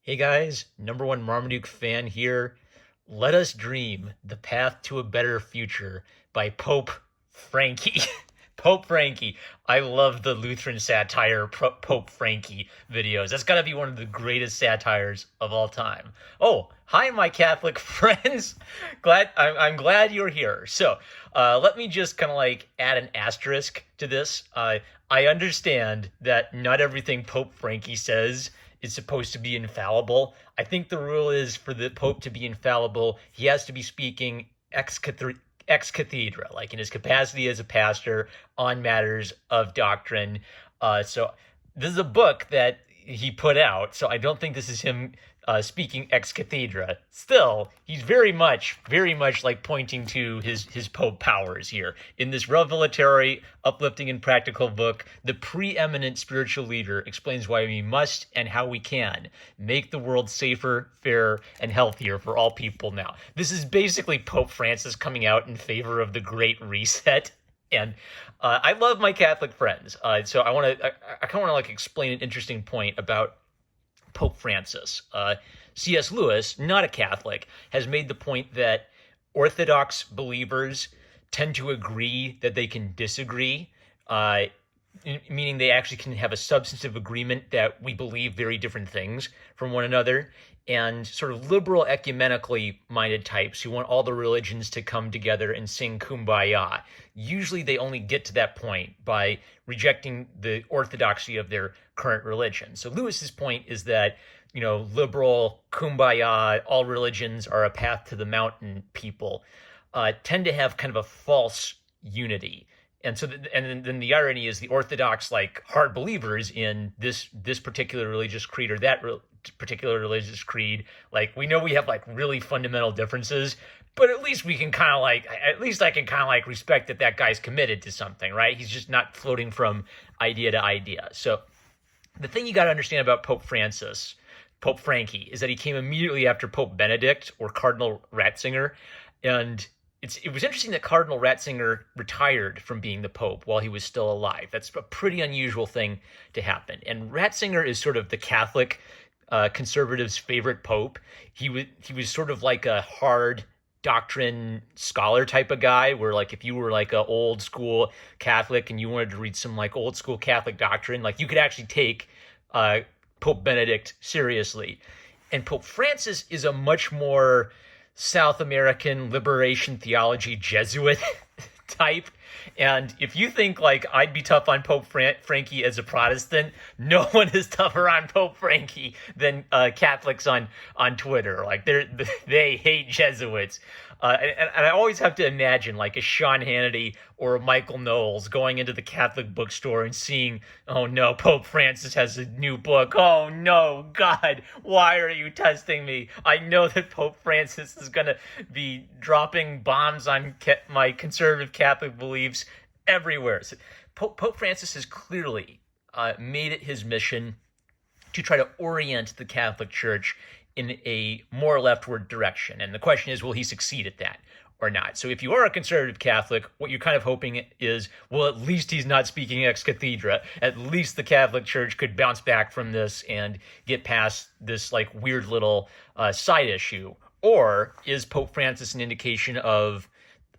Hey guys, number one Marmaduke fan here. Let us dream the path to a better future by Pope Franky. Pope Franky. I love the Lutheran satire Pope Franky videos. That's got to be one of the greatest satires of all time. Oh, hi, my Catholic friends. I'm glad you're here. So, let me just kind of like add an asterisk to this. I understand that not everything Pope Franky says is supposed to be infallible. I think the rule is for the Pope to be infallible, he has to be speaking ex cathedra, like in his capacity as a pastor on matters of doctrine. So this is a book that he put out, so I don't think this is him speaking ex cathedra. Still, he's very much like pointing to his pope powers here in this revelatory, uplifting, and practical book. The preeminent spiritual leader explains why we must and how we can make the world safer, fairer, and healthier for all people now. This is basically Pope Francis coming out in favor of the Great Reset. And I love my Catholic friends, so I kind of want to like explain an interesting point about Pope Francis. C.S. Lewis, not a Catholic, has made the point that Orthodox believers tend to agree that they can disagree, meaning they actually can have a substantive agreement that we believe very different things from one another. And sort of liberal, ecumenically minded types who want all the religions to come together and sing kumbaya. Usually they only get to that point by rejecting the orthodoxy of their current religion. So Lewis's point is that, liberal, kumbaya, all religions are a path to the mountain people tend to have kind of a false unity. And so, and then the irony is the Orthodox, like hard believers in this particular religious creed or that particular religious creed, like we know we have like really fundamental differences, but at least we can kind of like, at least I can kind of like respect that guy's committed to something, right? He's just not floating from idea to idea. So the thing you got to understand about Pope Francis, Pope Franky, is that he came immediately after Pope Benedict or Cardinal Ratzinger, and it was interesting that Cardinal Ratzinger retired from being the Pope while he was still alive. That's a pretty unusual thing to happen. And Ratzinger is sort of the Catholic conservatives' favorite Pope. He was sort of like a hard doctrine scholar type of guy, where like if you were like a old school Catholic and you wanted to read some like old school Catholic doctrine, like you could actually take Pope Benedict seriously. And Pope Francis is a much more South American liberation theology Jesuit type. And if you think like I'd be tough on Pope Franky as a Protestant, no one is tougher on Pope Franky than Catholics on Twitter. Like they hate Jesuits. And I always have to imagine like a Sean Hannity or a Michael Knowles going into the Catholic bookstore and seeing, oh no, Pope Francis has a new book. Oh no, God, why are you testing me? I know that Pope Francis is going to be dropping bombs on my conservative Catholic beliefs everywhere. So Pope Francis has clearly made it his mission to try to orient the Catholic Church in a more leftward direction. And the question is, will he succeed at that or not? So if you are a conservative Catholic, what you're kind of hoping is, well, at least he's not speaking ex cathedra. At least the Catholic Church could bounce back from this and get past this like weird little side issue. Or is Pope Francis an indication of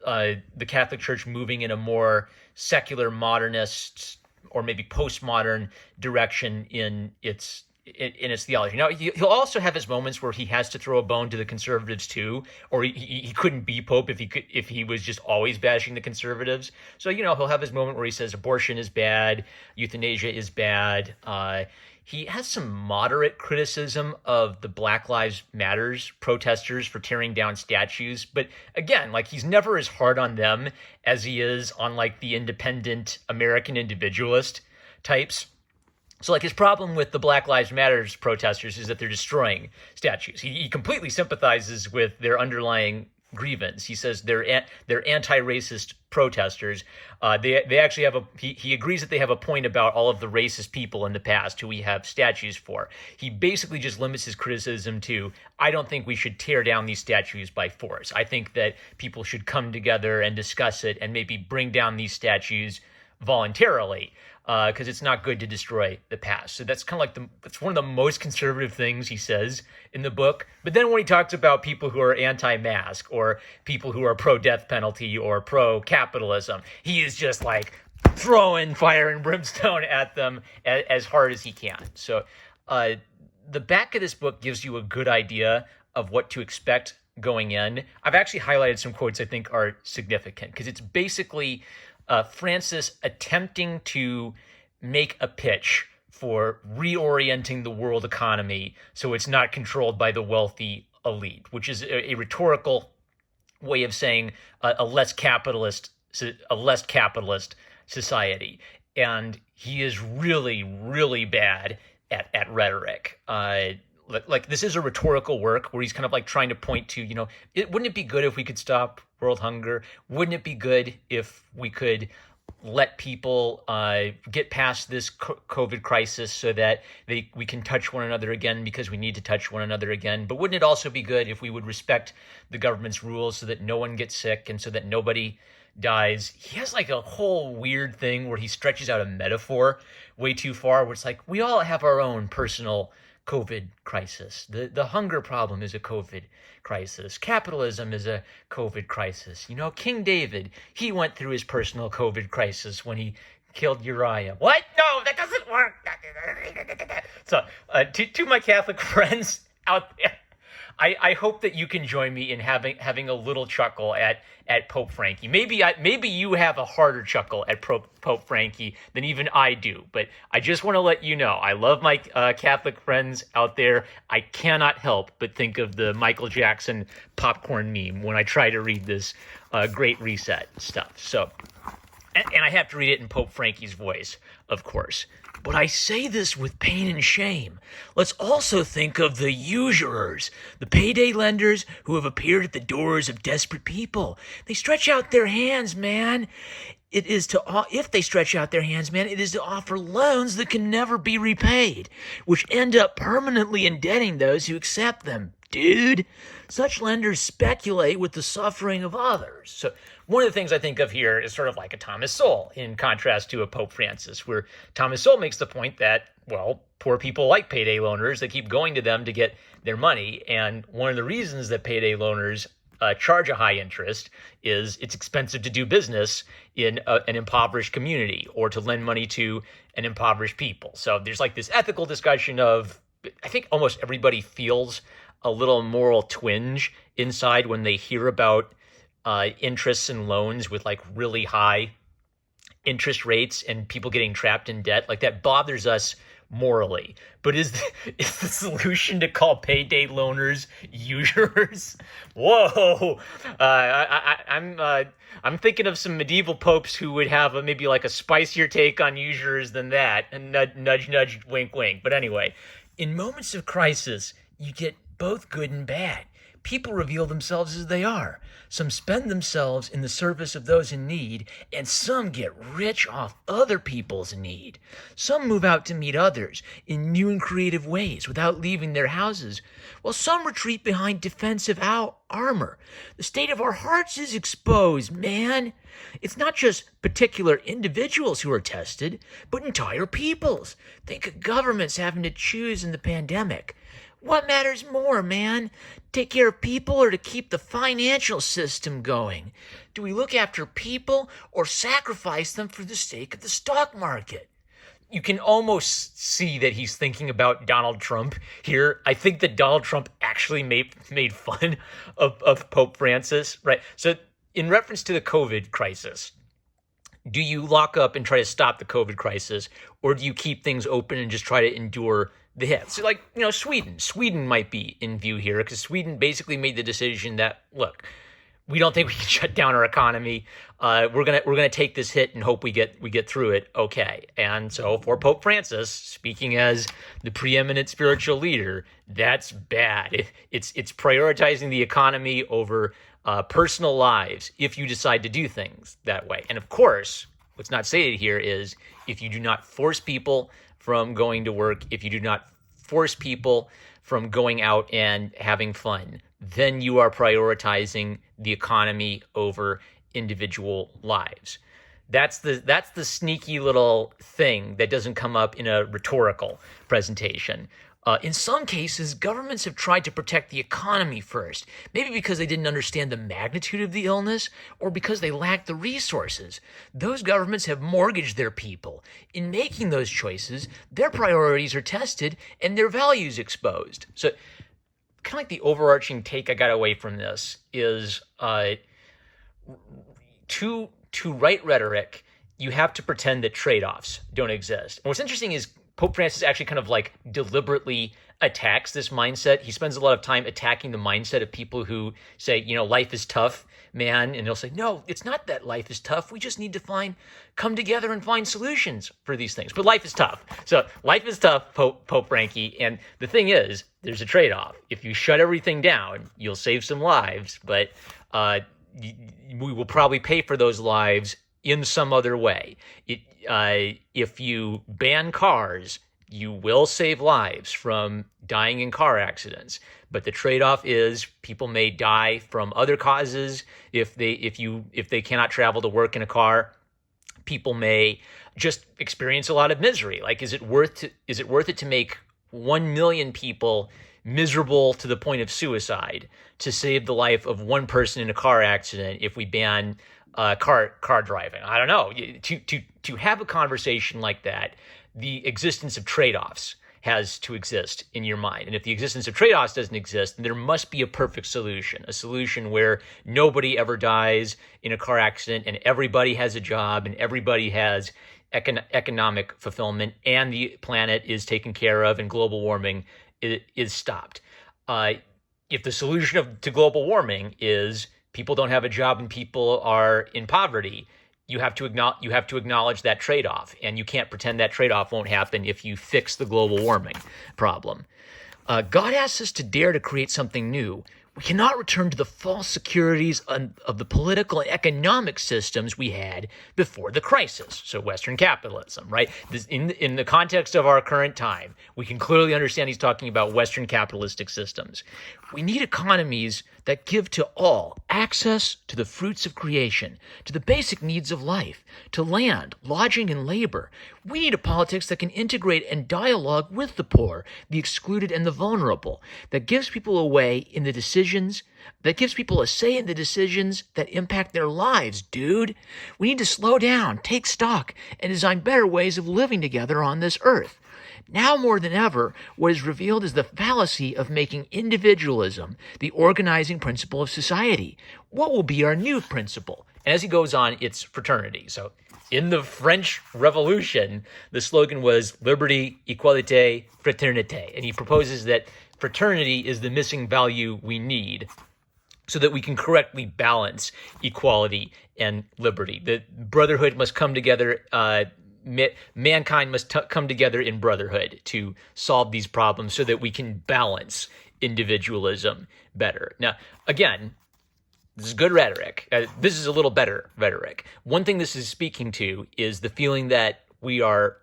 the Catholic Church moving in a more secular, modernist, or maybe postmodern direction in its theology? Now, he'll also have his moments where he has to throw a bone to the conservatives too, or he couldn't be pope if he was just always bashing the conservatives. So he'll have his moment where he says abortion is bad, euthanasia is bad. He has some moderate criticism of the Black Lives Matters protesters for tearing down statues, but again, like he's never as hard on them as he is on like the independent American individualist types. So like his problem with the Black Lives Matters protesters is that they're destroying statues. He completely sympathizes with their underlying grievance. He says they're anti-racist protesters. They actually have he agrees that they have a point about all of the racist people in the past who we have statues for. He basically just limits his criticism to, I don't think we should tear down these statues by force. I think that people should come together and discuss it and maybe bring down these statues voluntarily, because it's not good to destroy the past. So that's kind of like it's one of the most conservative things he says in the book. But then when he talks about people who are anti-mask or people who are pro-death penalty or pro-capitalism, he is just like throwing fire and brimstone at them as hard as he can. So the back of this book gives you a good idea of what to expect going in. I've actually highlighted some quotes I think are significant because it's basically Francis attempting to make a pitch for reorienting the world economy so it's not controlled by the wealthy elite, which is a rhetorical way of saying a less capitalist society. And he is really, really bad at rhetoric. Like this is a rhetorical work where he's kind of like trying to point to, wouldn't it be good if we could stop world hunger? Wouldn't it be good if we could let people get past this COVID crisis so that we can touch one another again because we need to touch one another again? But wouldn't it also be good if we would respect the government's rules so that no one gets sick and so that nobody dies? He has like a whole weird thing where he stretches out a metaphor way too far, where it's like we all have our own personal COVID crisis. The hunger problem is a COVID crisis. Capitalism is a COVID crisis. King David, he went through his personal COVID crisis when he killed Uriah. What? No, that doesn't work. So, to my Catholic friends out there, I hope that you can join me in having a little chuckle at Pope Franky. Maybe you have a harder chuckle at Pope Franky than even I do. But I just want to let you know, I love my Catholic friends out there. I cannot help but think of the Michael Jackson popcorn meme when I try to read this Great Reset stuff. So, and I have to read it in Pope Franky's voice, of course. But I say this with pain and shame. Let's also think of the usurers, the payday lenders who have appeared at the doors of desperate people. They stretch out their hands, man. If they stretch out their hands, man, it is to offer loans that can never be repaid, which end up permanently indebting those who accept them. Dude, such lenders speculate with the suffering of others. So one of the things I think of here is sort of like a Thomas Sowell in contrast to a Pope Francis, where Thomas Sowell makes the point that, well, poor people like payday loaners. They keep going to them to get their money. And one of the reasons that payday loaners charge a high interest is it's expensive to do business in an impoverished community or to lend money to an impoverished people. So there's like this ethical discussion of, I think almost everybody feels a little moral twinge inside when they hear about interests and loans with like really high interest rates and people getting trapped in debt. Like that bothers us morally. But is the solution to call payday loaners usurers? Whoa! I'm thinking of some medieval popes who would have maybe like a spicier take on usurers than that. And nudge, nudge, wink, wink. But anyway, in moments of crisis, you get both good and bad. People reveal themselves as they are. Some spend themselves in the service of those in need, and some get rich off other people's need. Some move out to meet others in new and creative ways without leaving their houses, while some retreat behind defensive armor. The state of our hearts is exposed, man. It's not just particular individuals who are tested, but entire peoples. Think of governments having to choose in the pandemic. What matters more, man? Take care of people or to keep the financial system going? Do we look after people or sacrifice them for the sake of the stock market? You can almost see that he's thinking about Donald Trump here. I think that Donald Trump actually made fun of Pope Francis, right? So in reference to the COVID crisis, do you lock up and try to stop the COVID crisis, or do you keep things open and just try to endure the hits? So like, Sweden might be in view here because Sweden basically made the decision that, look, we don't think we can shut down our economy. We're gonna take this hit and hope we get through it. Okay. And so for Pope Francis, speaking as the preeminent spiritual leader, that's bad. It's prioritizing the economy over personal lives if you decide to do things that way. And of course, what's not stated here is if you do not force people from going to work, if you do not force people from going out and having fun, then you are prioritizing the economy over individual lives. That's the sneaky little thing that doesn't come up in a rhetorical presentation. In some cases, governments have tried to protect the economy first, maybe because they didn't understand the magnitude of the illness or because they lacked the resources. Those governments have mortgaged their people. In making those choices, their priorities are tested and their values exposed. So, kind of like the overarching take I got away from this is to write rhetoric, you have to pretend that trade-offs don't exist. And what's interesting is Pope Francis actually kind of like deliberately attacks this mindset. He spends a lot of time attacking the mindset of people who say, life is tough, man. And he'll say, no, it's not that life is tough. We just need to come together and find solutions for these things. But life is tough. So life is tough, Pope Franky. And the thing is, there's a trade-off. If you shut everything down, you'll save some lives, but we will probably pay for those lives in some other way. If you ban cars, you will save lives from dying in car accidents. But the trade-off is people may die from other causes. If they cannot travel to work in a car, people may just experience a lot of misery. Like, is it worth it to make 1 million people miserable to the point of suicide to save the life of one person in a car accident if we ban car driving? I don't know. To have a conversation like that, the existence of trade-offs has to exist in your mind. And if the existence of trade-offs doesn't exist, then there must be a perfect solution, a solution where nobody ever dies in a car accident and everybody has a job and everybody has economic fulfillment and the planet is taken care of and global warming is stopped. If the solution to global warming is people don't have a job and people are in poverty, you have to acknowledge that trade-off, and you can't pretend that trade-off won't happen if you fix the global warming problem. God asks us to dare to create something new. We cannot return to the false securities of the political and economic systems we had before the crisis. So Western capitalism, right? In the context of our current time, we can clearly understand he's talking about Western capitalistic systems. We need economies that give to all access to the fruits of creation, to the basic needs of life, to land, lodging, and labor. We need a politics that can integrate and dialogue with the poor, the excluded, and the vulnerable, that gives people a way in the decisions, that gives people a say in the decisions that impact their lives, dude. We need to slow down, take stock, and design better ways of living together on this earth. Now more than ever, what is revealed is the fallacy of making individualism the organizing principle of society. What will be our new principle? And as he goes on, it's fraternity. So in the French Revolution, the slogan was liberté, égalité, fraternité. And he proposes that fraternity is the missing value we need so that we can correctly balance equality and liberty. The brotherhood must come together, mankind must come together in brotherhood to solve these problems so that we can balance individualism better. Now, again, this is good rhetoric. This is a little better rhetoric. One thing this is speaking to is the feeling that we are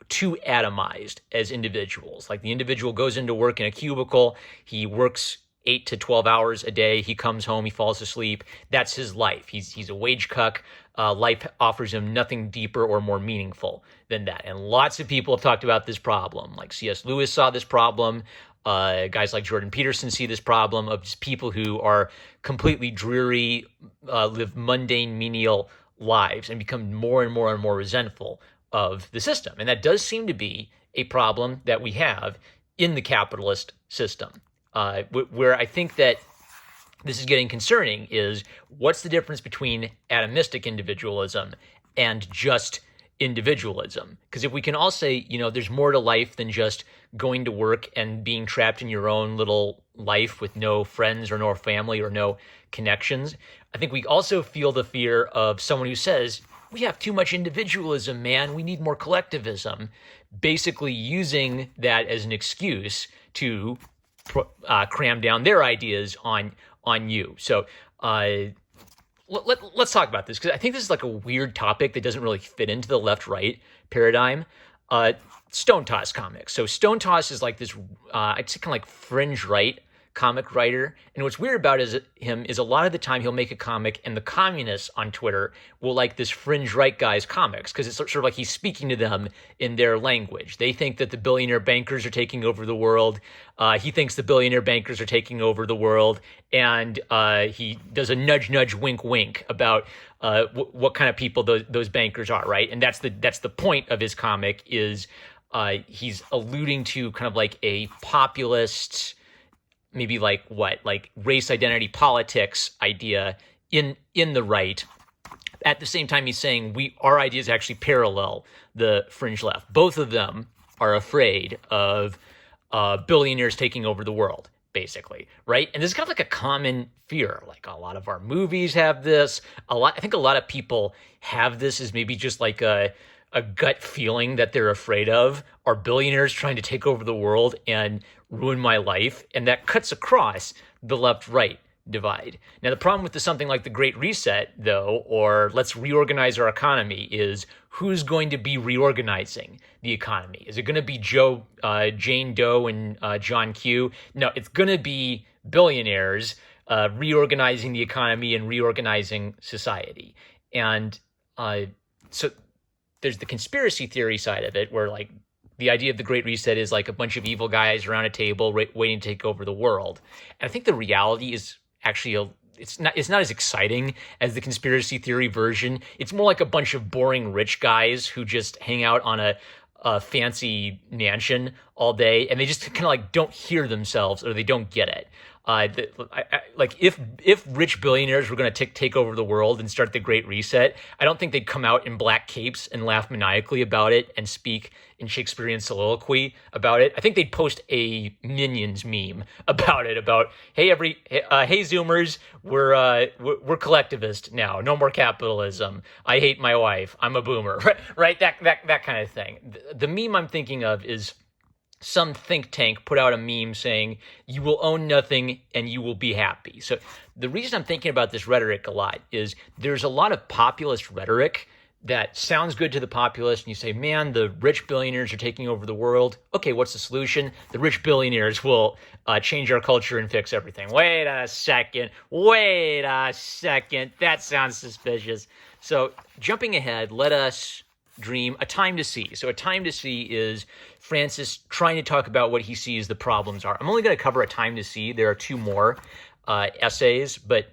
too atomized as individuals. Like the individual goes into work in a cubicle, he works 8 to 12 hours a day, he comes home, he falls asleep. That's his life. He's a wage cuck. Life offers him nothing deeper or more meaningful than that. And lots of people have talked about this problem. Like C.S. Lewis saw this problem. Guys like Jordan Peterson see this problem of just people who are completely dreary, live mundane, menial lives and become more and more and more resentful of the system. And that does seem to be a problem that we have in the capitalist system. Where I think that this is getting concerning is what's the difference between atomistic individualism and just individualism? Because if we can all say, there's more to life than just going to work and being trapped in your own little life with no friends or no family or no connections, I think we also feel the fear of someone who says, we have too much individualism, man. We need more collectivism, basically using that as an excuse to cram down their ideas on you. So let's talk about this, because I think this is like a weird topic that doesn't really fit into the left-right paradigm. Stone Toss comics. So Stone Toss is like this, I'd say kind of like fringe right comic writer. And what's weird about him is a lot of the time he'll make a comic and the communists on Twitter will like this fringe right guy's comics because it's sort of like he's speaking to them in their language. They think that the billionaire bankers are taking over the world. He thinks the billionaire bankers are taking over the world. And he does a nudge, nudge, wink, wink about what kind of people those bankers are, right? And that's the point of his comic is he's alluding to kind of like a populist, maybe like race identity politics idea in the right. At the same time, he's saying our ideas actually parallel the fringe left. Both of them are afraid of billionaires taking over the world, basically, right? And this is kind of like a common fear. Like a lot of our movies have this. I think a lot of people have this as maybe just like a gut feeling that they're afraid of. Are billionaires trying to take over the world and ruin my life? And that cuts across the left-right divide. Now, the problem with something like the Great Reset, though, or let's reorganize our economy, is who's going to be reorganizing the economy? Is it going to be Jane Doe and John Q? No, it's going to be billionaires reorganizing the economy and reorganizing society. And so there's the conspiracy theory side of it, where like the idea of the Great Reset is like a bunch of evil guys around a table waiting to take over the world. And I think the reality is actually it's not as exciting as the conspiracy theory version. It's more like a bunch of boring rich guys who just hang out on a fancy mansion all day, and they just kind of like don't hear themselves or they don't get it. Like if rich billionaires were going to take over the world and start the Great Reset, I don't think they'd come out in black capes and laugh maniacally about it and speak in Shakespearean soliloquy about it. I think they'd post a Minions meme about it. About hey Zoomers, we're collectivist now. No more capitalism. I hate my wife. I'm a boomer. Right? That kind of thing. The meme I'm thinking of is some think tank put out a meme saying, you will own nothing and you will be happy. So the reason I'm thinking about this rhetoric a lot is there's a lot of populist rhetoric that sounds good to the populace. And you say, man, the rich billionaires are taking over the world. Okay, what's the solution? The rich billionaires will change our culture and fix everything. Wait a second. That sounds suspicious. So jumping ahead, let us dream A Time to See. So A Time to See is Francis trying to talk about what he sees the problems are. I'm only going to cover A Time to See. There are two more essays, but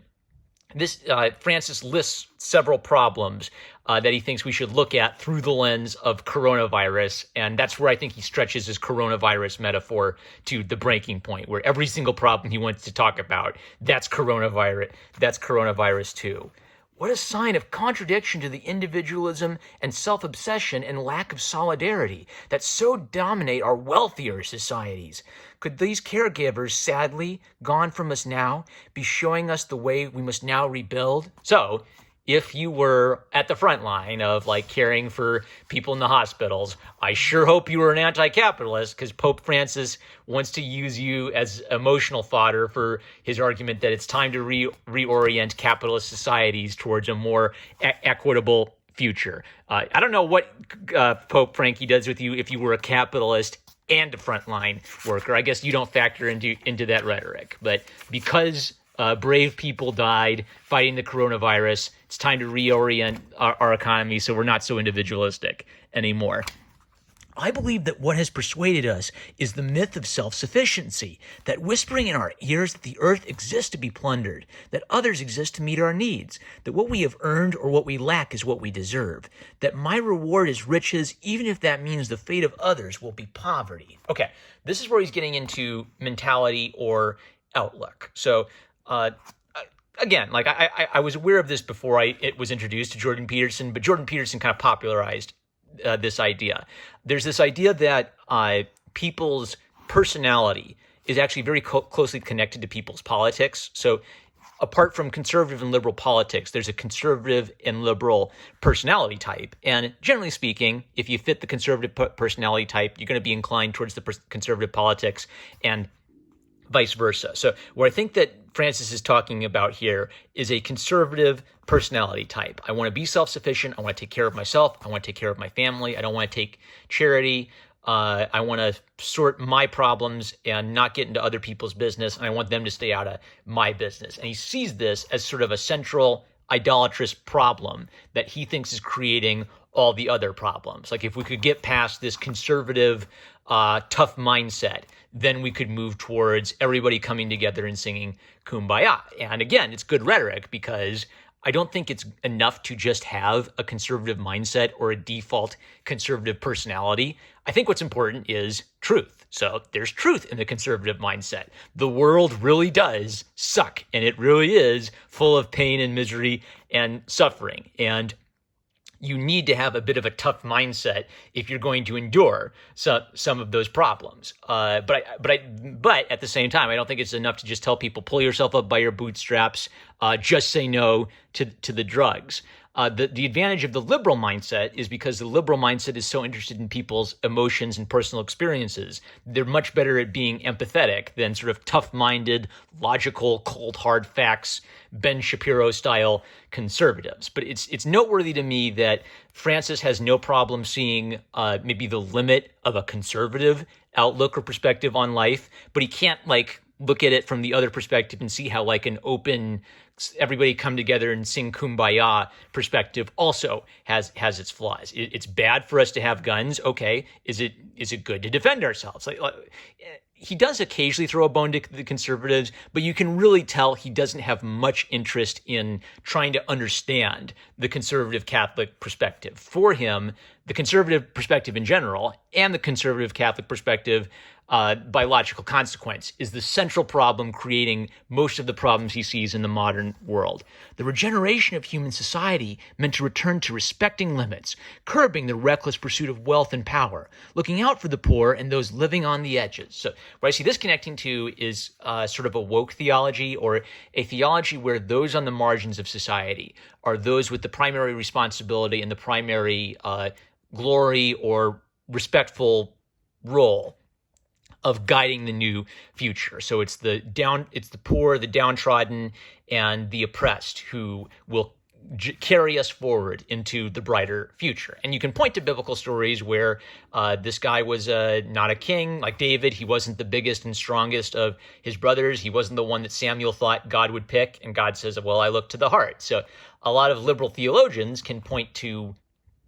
this Francis lists several problems that he thinks we should look at through the lens of coronavirus, and that's where I think he stretches his coronavirus metaphor to the breaking point, where every single problem he wants to talk about, that's coronavirus. That's coronavirus too. What a sign of contradiction to the individualism and self-obsession and lack of solidarity that so dominate our wealthier societies. Could these caregivers, sadly, gone from us now, be showing us the way we must now rebuild? So, if you were at the front line of like caring for people in the hospitals, I sure hope you were an anti-capitalist, because Pope Francis wants to use you as emotional fodder for his argument that it's time to reorient capitalist societies towards a more equitable future. I don't know what Pope Franky does with you if you were a capitalist and a frontline worker. I guess you don't factor into that rhetoric. But because brave people died fighting the coronavirus, it's time to reorient our economy so we're not so individualistic anymore. I believe that what has persuaded us is the myth of self-sufficiency, that whispering in our ears that the earth exists to be plundered, that others exist to meet our needs, that what we have earned or what we lack is what we deserve, that my reward is riches, even if that means the fate of others will be poverty. Okay, this is where he's getting into mentality or outlook. So, again, like I was aware of this before it was introduced to Jordan Peterson, but Jordan Peterson kind of popularized this idea. There's this idea that people's personality is actually very closely connected to people's politics. So apart from conservative and liberal politics, there's a conservative and liberal personality type. And generally speaking, if you fit the conservative personality type, you're going to be inclined towards the conservative politics and vice versa. So what I think that Francis is talking about here is a conservative personality type. I want to be self-sufficient. I want to take care of myself. I want to take care of my family. I don't want to take charity I want to sort my problems and not get into other people's business, and I want them to stay out of my business. And he sees this as sort of a central idolatrous problem that he thinks is creating all the other problems. Like, if we could get past this conservative, tough mindset, then we could move towards everybody coming together and singing Kumbaya. And again, it's good rhetoric, because I don't think it's enough to just have a conservative mindset or a default conservative personality. I think what's important is truth. So there's truth in the conservative mindset. The world really does suck, and it really is full of pain and misery and suffering. And you need to have a bit of a tough mindset if you're going to endure some of those problems. But at the same time, I don't think it's enough to just tell people, pull yourself up by your bootstraps, just say no to the drugs. The advantage of the liberal mindset is because the liberal mindset is so interested in people's emotions and personal experiences. They're much better at being empathetic than sort of tough-minded, logical, cold, hard facts, Ben Shapiro-style conservatives. But it's noteworthy to me that Francis has no problem seeing maybe the limit of a conservative outlook or perspective on life, but he can't look at it from the other perspective and see how an open, everybody come together and sing Kumbaya perspective also has its flaws. It's bad for us to have guns. Okay, is it good to defend ourselves? He does occasionally throw a bone to the conservatives, but you can really tell he doesn't have much interest in trying to understand the conservative Catholic perspective. For him, the conservative perspective in general and the conservative Catholic perspective by logical consequence is the central problem creating most of the problems he sees in the modern world. The regeneration of human society meant to return to respecting limits, curbing the reckless pursuit of wealth and power, looking out for the poor and those living on the edges. So what I see this connecting to is sort of a woke theology, or a theology where those on the margins of society are those with the primary responsibility and the primary glory or respectful role of guiding the new future. So it's the poor, the downtrodden, and the oppressed who will carry us forward into the brighter future. And you can point to biblical stories where this guy was not a king like David. He wasn't the biggest and strongest of his brothers. He wasn't the one that Samuel thought God would pick. And God says, well, I look to the heart. So a lot of liberal theologians can point to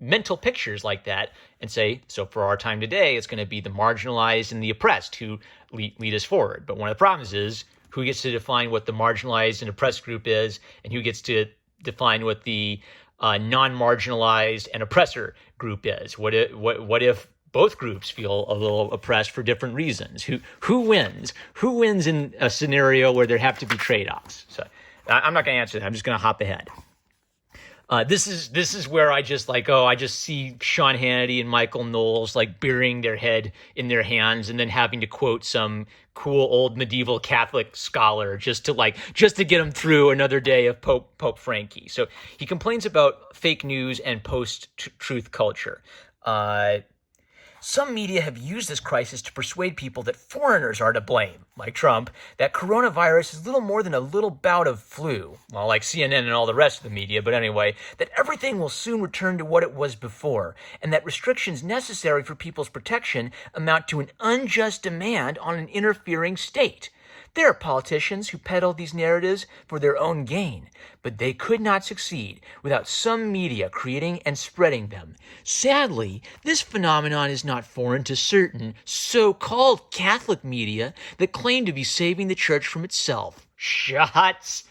mental pictures like that and say, so for our time today, it's going to be the marginalized and the oppressed who lead us forward. But one of the problems is who gets to define what the marginalized and oppressed group is, and who gets to define what the non-marginalized and oppressor group is. What if both groups feel a little oppressed for different reasons? Who wins? Who wins in a scenario where there have to be trade-offs? So I'm not going to answer that. I'm just going to hop ahead. This is where I just I just see Sean Hannity and Michael Knowles burying their head in their hands and then having to quote some cool old medieval Catholic scholar just to get them through another day of Pope Franky. So he complains about fake news and post-truth culture. Some media have used this crisis to persuade people that foreigners are to blame, like Trump, that coronavirus is little more than a little bout of flu, well, like CNN and all the rest of the media, but anyway, that everything will soon return to what it was before, and that restrictions necessary for people's protection amount to an unjust demand on an interfering state. There are politicians who peddle these narratives for their own gain, but they could not succeed without some media creating and spreading them. Sadly, this phenomenon is not foreign to certain so-called Catholic media that claim to be saving the church from itself. Shots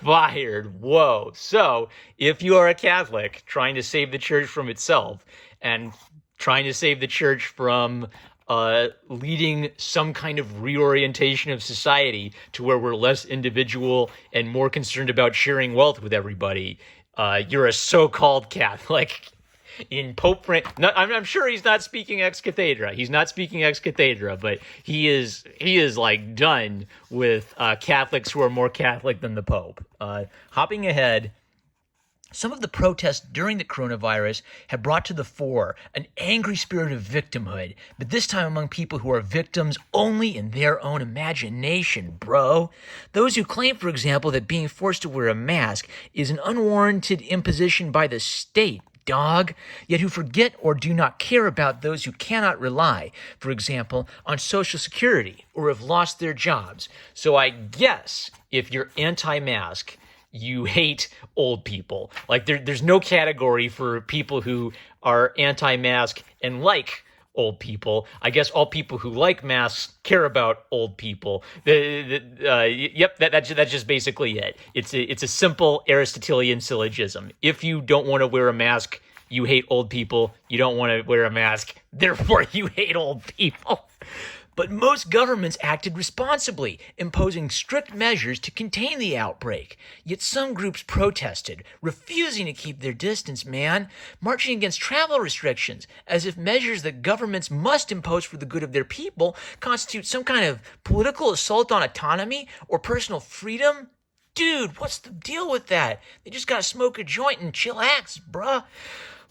fired. Whoa. So, if you are a Catholic trying to save the church from itself and trying to save the church from leading some kind of reorientation of society to where we're less individual and more concerned about sharing wealth with everybody, you're a so-called Catholic. In Pope Frank, I'm sure he's not speaking ex cathedra. He's not speaking ex cathedra, but he is done with Catholics who are more Catholic than the Pope. Hopping ahead. Some of the protests during the coronavirus have brought to the fore an angry spirit of victimhood, but this time among people who are victims only in their own imagination, bro. Those who claim, for example, that being forced to wear a mask is an unwarranted imposition by the state dog, yet who forget or do not care about those who cannot rely, for example, on Social Security or have lost their jobs. So I guess if you're anti-mask, you hate old people. Like there's no category for people who are anti-mask and like old people. I guess all people who like masks care about old people. Yep, that's just basically it. It's a simple Aristotelian syllogism. If you don't want to wear a mask, you hate old people. You don't want to wear a mask, therefore you hate old people. But most governments acted responsibly, imposing strict measures to contain the outbreak. Yet some groups protested, refusing to keep their distance, marching against travel restrictions, as if measures that governments must impose for the good of their people constitute some kind of political assault on autonomy or personal freedom. Dude, what's the deal with that? They just gotta smoke a joint and chillax, bruh.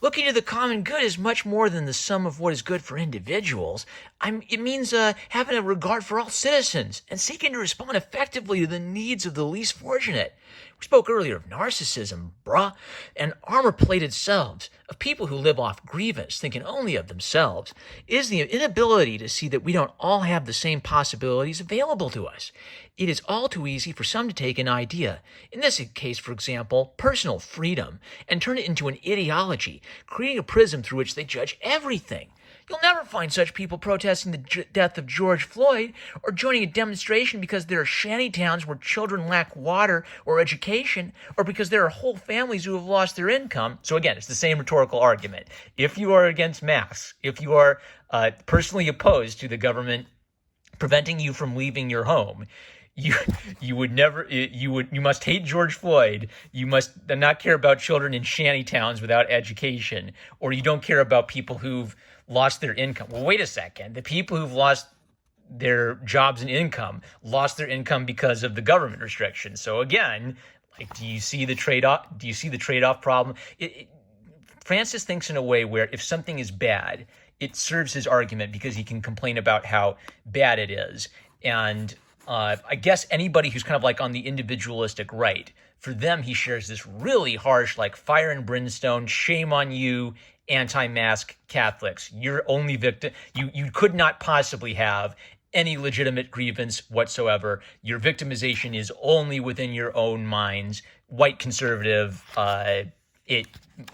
Looking to the common good is much more than the sum of what is good for individuals. It means having a regard for all citizens and seeking to respond effectively to the needs of the least fortunate. We spoke earlier of narcissism, bruh, and armor-plated selves, of people who live off grievance, thinking only of themselves. It is the inability to see that we don't all have the same possibilities available to us. It is all too easy for some to take an idea, in this case, for example, personal freedom, and turn it into an ideology, creating a prism through which they judge everything. You'll never find such people protesting the death of George Floyd or joining a demonstration because there are shanty towns where children lack water or education, or because there are whole families who have lost their income. So again, it's the same rhetorical argument. If you are against masks, if you are personally opposed to the government preventing you from leaving your home, you must hate George Floyd. You must not care about children in shanty towns without education, or you don't care about people who've lost their income. Well, wait a second. The people who've lost their jobs and income lost their income because of the government restrictions. So again, like, do you see the trade-off? Do you see the trade-off problem? Francis thinks in a way where if something is bad, it serves his argument because he can complain about how bad it is. And I guess anybody who's kind of like on the individualistic right, for them, he shares this really harsh, like fire and brimstone, shame on you, anti-mask Catholics. You're only victim. You could not possibly have any legitimate grievance whatsoever. Your victimization is only within your own minds. White conservative,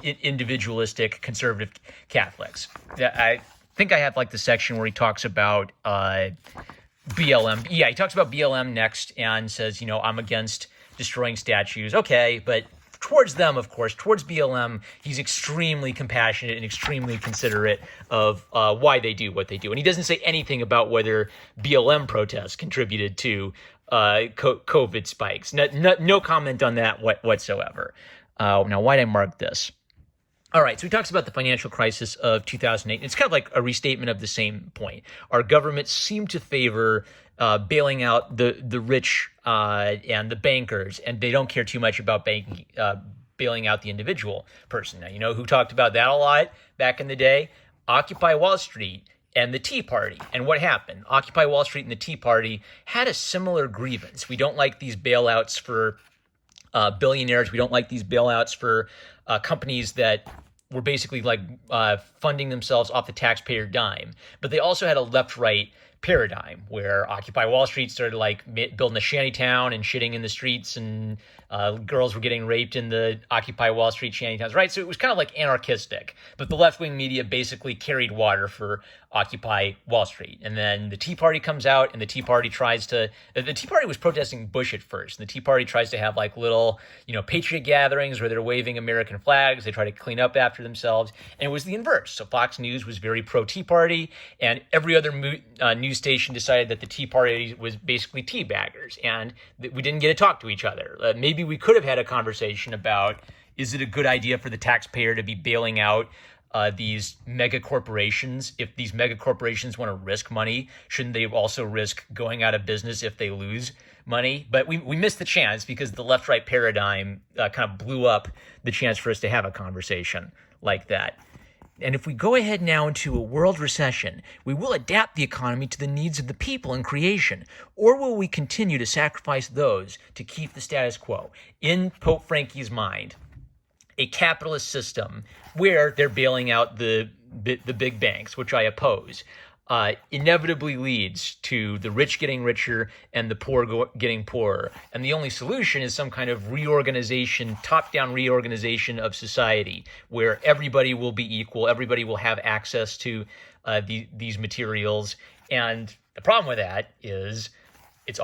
individualistic conservative Catholics. I think I have like the section where he talks about BLM. Yeah, he talks about BLM next and says, I'm against destroying statues. Okay, but towards them, of course, towards BLM, he's extremely compassionate and extremely considerate of why they do what they do. And he doesn't say anything about whether BLM protests contributed to COVID spikes. No comment on that whatsoever. Now, why'd I mark this? All right, so he talks about the financial crisis of 2008. It's kind of like a restatement of the same point. Our governments seem to favor bailing out the rich and the bankers, and they don't care too much about bailing out the individual person. Now, you know who talked about that a lot back in the day? Occupy Wall Street and the Tea Party. And what happened? Occupy Wall Street and the Tea Party had a similar grievance. We don't like these bailouts for billionaires. We don't like these bailouts for companies that were basically like funding themselves off the taxpayer dime. But they also had a left-right paradigm where Occupy Wall Street started like building a shanty town and shitting in the streets, and girls were getting raped in the Occupy Wall Street shanty towns, right? So it was kind of like anarchistic, but the left-wing media basically carried water for Occupy Wall Street. And then the Tea Party comes out, and the Tea Party was protesting Bush at first, and the Tea Party tries to have like little, patriot gatherings where they're waving American flags. They try to clean up after themselves, and it was the inverse. So Fox News was very pro-Tea Party, and every other news station decided that the Tea Party was basically tea baggers, and we didn't get to talk to each other. Maybe we could have had a conversation about, is it a good idea for the taxpayer to be bailing out these mega corporations? If these mega corporations want to risk money, shouldn't they also risk going out of business if they lose money? But we missed the chance because the left-right paradigm kind of blew up the chance for us to have a conversation like that. And if we go ahead now into a world recession, we will adapt the economy to the needs of the people and creation, or will we continue to sacrifice those to keep the status quo? In Pope Franky's mind, a capitalist system where they're bailing out the big banks, which I oppose, inevitably leads to the rich getting richer and the poor getting poorer. And the only solution is some kind of reorganization, top-down reorganization of society, where everybody will be equal, everybody will have access to these materials. And the problem with that is it's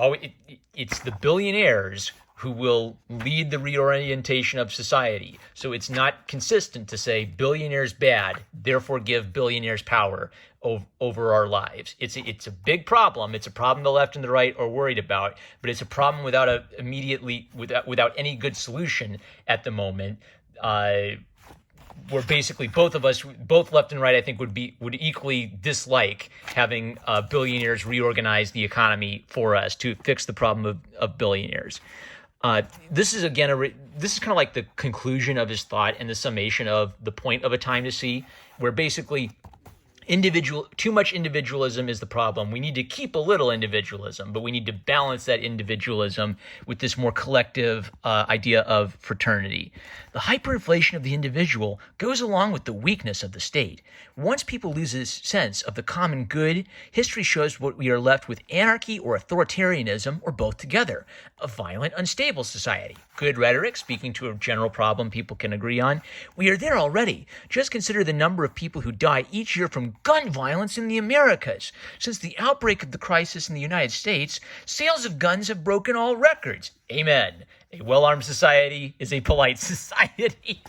the billionaires who will lead the reorientation of society. So it's not consistent to say billionaires bad, therefore give billionaires power over our lives. It's a big problem. It's a problem the left and the right are worried about, but it's a problem without any good solution at the moment. Where basically both of us, both left and right, I think would equally dislike having billionaires reorganize the economy for us to fix the problem of billionaires. This is kind of like the conclusion of his thought and the summation of the point of A Time to See, where basically too much individualism is the problem. We need to keep a little individualism, but we need to balance that individualism with this more collective idea of fraternity. The hyperinflation of the individual goes along with the weakness of the state. Once people lose this sense of the common good, history shows what we are left with: anarchy or authoritarianism, or both together. A violent, unstable society. Good rhetoric, speaking to a general problem people can agree on. We are there already. Just consider the number of people who die each year from gun violence in the Americas. Since the outbreak of the crisis in the United States, sales of guns have broken all records. Amen. A well-armed society is a polite society.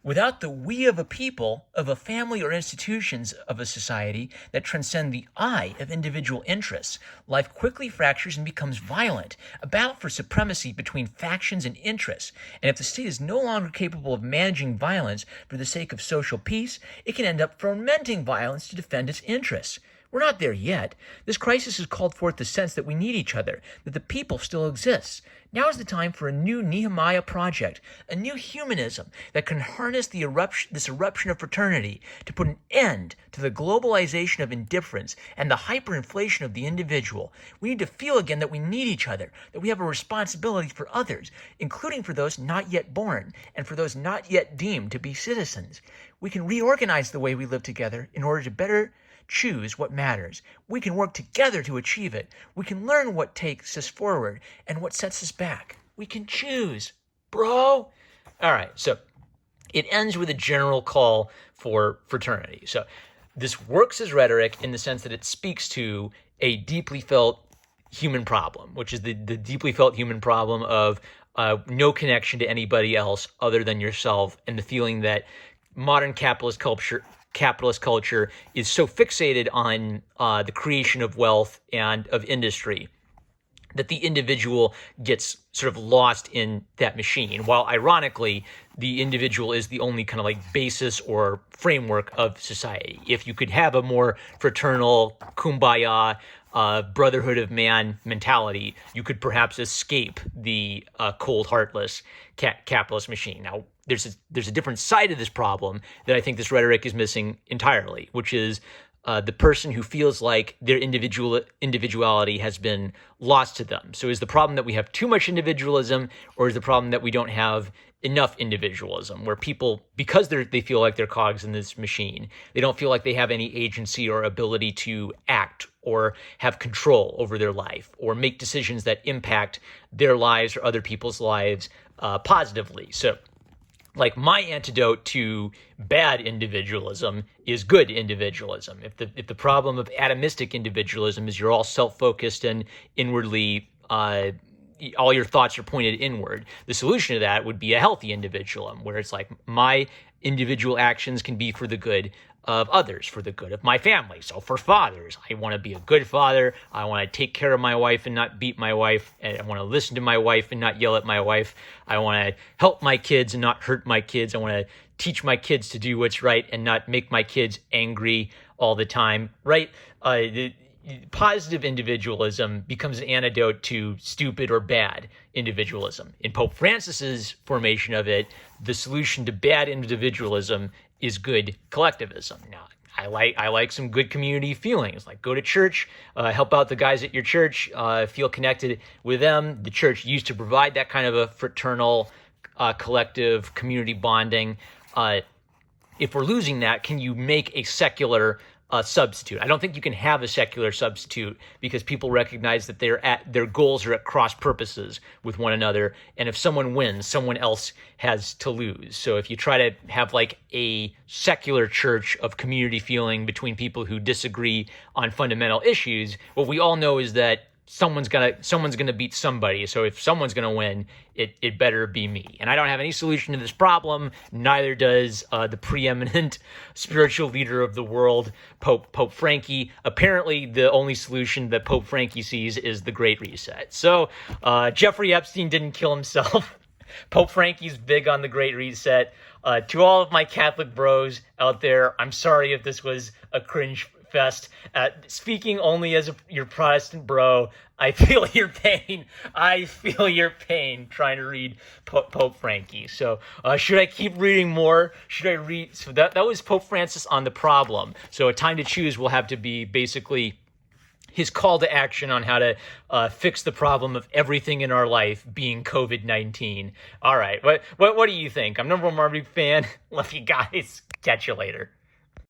Without the we of a people, of a family or institutions of a society that transcend the I of individual interests, life quickly fractures and becomes violent, a battle for supremacy between factions and interests. And if the state is no longer capable of managing violence for the sake of social peace, it can end up fomenting violence to defend its interests. We're not there yet. This crisis has called forth the sense that we need each other, that the people still exists. Now is the time for a new Nehemiah project, a new humanism that can harness this eruption of fraternity to put an end to the globalization of indifference and the hyperinflation of the individual. We need to feel again that we need each other, that we have a responsibility for others, including for those not yet born and for those not yet deemed to be citizens. We can reorganize the way we live together in order to better choose what matters. We can work together to achieve it. We can learn what takes us forward and what sets us back. We can choose, bro. All right, so it ends with a general call for fraternity. So this works as rhetoric in the sense that it speaks to a deeply felt human problem, which is the deeply felt human problem of no connection to anybody else other than yourself, and the feeling that modern capitalist culture is so fixated on the creation of wealth and of industry that the individual gets sort of lost in that machine, while ironically the individual is the only kind of like basis or framework of society. If you could have a more fraternal, kumbaya, brotherhood of man mentality, you could perhaps escape the cold, heartless capitalist machine. Now, there's a different side of this problem that I think this rhetoric is missing entirely, which is the person who feels like their individuality has been lost to them. So is the problem that we have too much individualism, or is the problem that we don't have enough individualism, where people, because they feel like they're cogs in this machine, they don't feel like they have any agency or ability to act or have control over their life or make decisions that impact their lives or other people's lives positively. So like my antidote to bad individualism is good individualism. If the problem of atomistic individualism is you're all self-focused and inwardly all your thoughts are pointed inward, the solution to that would be a healthy individualism, where it's like my individual actions can be for the good of others, for the good of my family. So for fathers, I want to be a good father. I want to take care of my wife and not beat my wife. And I want to listen to my wife and not yell at my wife. I want to help my kids and not hurt my kids. I want to teach my kids to do what's right and not make my kids angry all the time, right? Positive individualism becomes an antidote to stupid or bad individualism. In Pope Francis's formation of it, the solution to bad individualism is good collectivism. Now, I like some good community feelings, like go to church, help out the guys at your church, feel connected with them. The church used to provide that kind of a fraternal collective community bonding. If we're losing that, can you make a secular substitute? I don't think you can have a secular substitute because people recognize that their goals are at cross purposes with one another. And if someone wins, someone else has to lose. So if you try to have like a secular church of community feeling between people who disagree on fundamental issues, what we all know is that someone's gonna beat somebody. So if someone's gonna win, it better be me. And I don't have any solution to this problem. Neither does the preeminent spiritual leader of the world, Pope Franky. Apparently, the only solution that Pope Franky sees is the Great Reset. So Jeffrey Epstein didn't kill himself. Pope Franky's big on the Great Reset. To all of my Catholic bros out there, I'm sorry if this was a cringe fest. Speaking only as your Protestant bro, I feel your pain. I feel your pain trying to read Pope Franky. So should I keep reading more? Should I read? So that was Pope Francis on the problem. So a time to choose will have to be basically his call to action on how to fix the problem of everything in our life being COVID-19. All right, what do you think? I'm number one Marmaduke fan. Love you guys. Catch you later.